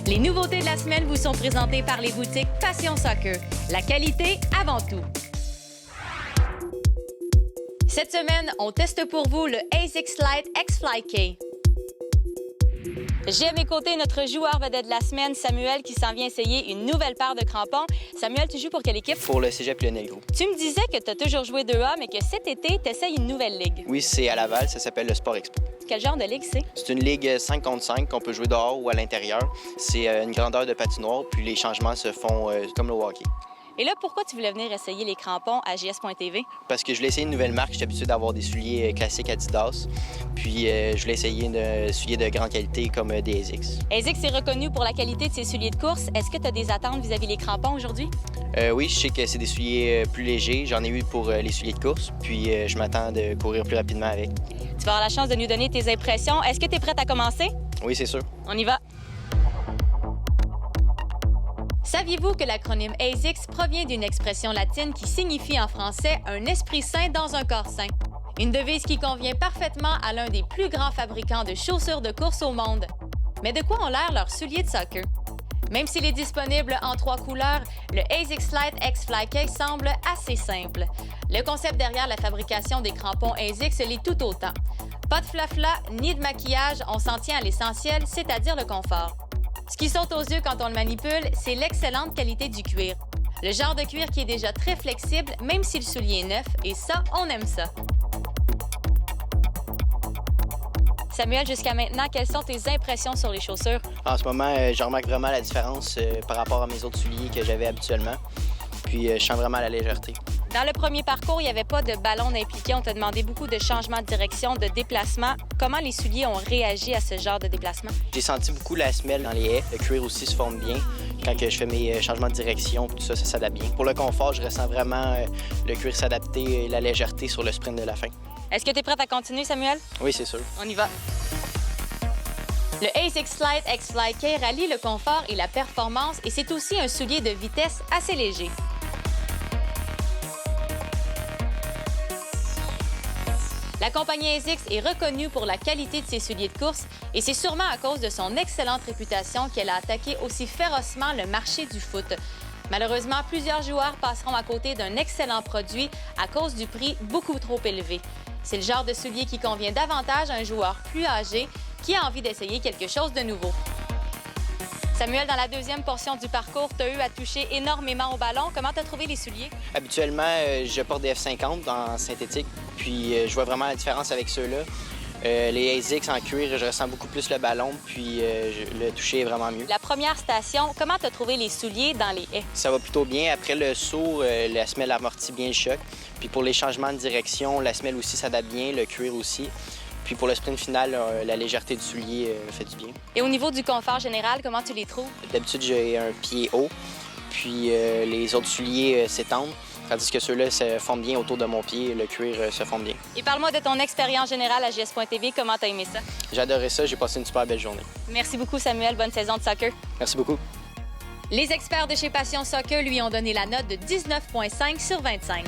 Les nouveautés de la semaine vous sont présentées par les boutiques Passion Soccer. La qualité avant tout. Cette semaine, on teste pour vous le ASICS Lite X-Fly K. J'ai à mes côtés notre joueur vedette de la semaine, Samuel, qui s'en vient essayer une nouvelle paire de crampons. Samuel, tu joues pour quelle équipe? Pour le Cégep Lionel Groulx. Tu me disais que tu as toujours joué 2A, mais que cet été, tu essayes une nouvelle ligue. Oui, c'est à Laval, ça s'appelle le Sport Expo. Quel genre de ligue c'est? C'est une ligue 5 contre 5 qu'on peut jouer dehors ou à l'intérieur. C'est une grandeur de patinoire, puis les changements se font comme le hockey. Et là, pourquoi tu voulais venir essayer les crampons à JS.TV? Parce que je voulais essayer une nouvelle marque. J'étais habitué d'avoir des souliers classiques Adidas. Puis je voulais essayer des souliers de grande qualité comme des ASICS. ASICS est reconnu pour la qualité de ses souliers de course. Est-ce que tu as des attentes vis-à-vis les crampons aujourd'hui? Oui, je sais que c'est des souliers plus légers. J'en ai eu pour les souliers de course. Puis je m'attends de courir plus rapidement avec. Tu vas avoir la chance de nous donner tes impressions. Est-ce que tu es prête à commencer? Oui, c'est sûr. On y va. Saviez-vous que l'acronyme ASICS provient d'une expression latine qui signifie en français « un esprit sain dans un corps sain ». Une devise qui convient parfaitement à l'un des plus grands fabricants de chaussures de course au monde. Mais de quoi ont l'air leurs souliers de soccer? Même s'il est disponible en 3 couleurs, le ASICS Lite X-Fly K semble assez simple. Le concept derrière la fabrication des crampons ASICS l'est tout autant. Pas de flafla ni de maquillage, on s'en tient à l'essentiel, c'est-à-dire le confort. Ce qui saute aux yeux quand on le manipule, c'est l'excellente qualité du cuir. Le genre de cuir qui est déjà très flexible, même si le soulier est neuf, et ça, on aime ça. Samuel, jusqu'à maintenant, quelles sont tes impressions sur les chaussures? En ce moment, je remarque vraiment la différence par rapport à mes autres souliers que j'avais habituellement. Puis je sens vraiment la légèreté. Dans le premier parcours, il n'y avait pas de ballon impliqué. On t'a demandé beaucoup de changements de direction, de déplacement. Comment les souliers ont réagi à ce genre de déplacement? J'ai senti beaucoup la semelle dans les haies. Le cuir aussi se forme bien. Quand je fais mes changements de direction, tout ça, ça s'adapte bien. Pour le confort, je ressens vraiment le cuir s'adapter et la légèreté sur le sprint de la fin. Est-ce que tu es prête à continuer, Samuel? Oui, c'est sûr. On y va. Le ASICS Lite X-Fly K rallie le confort et la performance et c'est aussi un soulier de vitesse assez léger. La compagnie ASICS est reconnue pour la qualité de ses souliers de course et c'est sûrement à cause de son excellente réputation qu'elle a attaqué aussi férocement le marché du foot. Malheureusement, plusieurs joueurs passeront à côté d'un excellent produit à cause du prix beaucoup trop élevé. C'est le genre de soulier qui convient davantage à un joueur plus âgé qui a envie d'essayer quelque chose de nouveau. Samuel, dans la deuxième portion du parcours, tu as eu à toucher énormément au ballon. Comment tu as trouvé les souliers? Habituellement, je porte des F50 en synthétique, puis je vois vraiment la différence avec ceux-là. Les ASICS en cuir, je ressens beaucoup plus le ballon, puis le toucher est vraiment mieux. La première station, comment tu as trouvé les souliers dans les haies? Ça va plutôt bien. Après le saut, la semelle amortit bien le choc. Puis pour les changements de direction, la semelle aussi s'adapte bien, le cuir aussi. Puis pour le sprint final, la légèreté du soulier fait du bien. Et au niveau du confort général, comment tu les trouves? D'habitude, j'ai un pied haut, puis les autres souliers s'étendent, tandis que ceux-là se forment bien autour de mon pied, le cuir se forme bien. Et parle-moi de ton expérience générale à JS.TV, comment tu as aimé ça? J'ai adoré ça, j'ai passé une super belle journée. Merci beaucoup, Samuel. Bonne saison de soccer. Merci beaucoup. Les experts de chez Passion Soccer lui ont donné la note de 19,5 sur 25.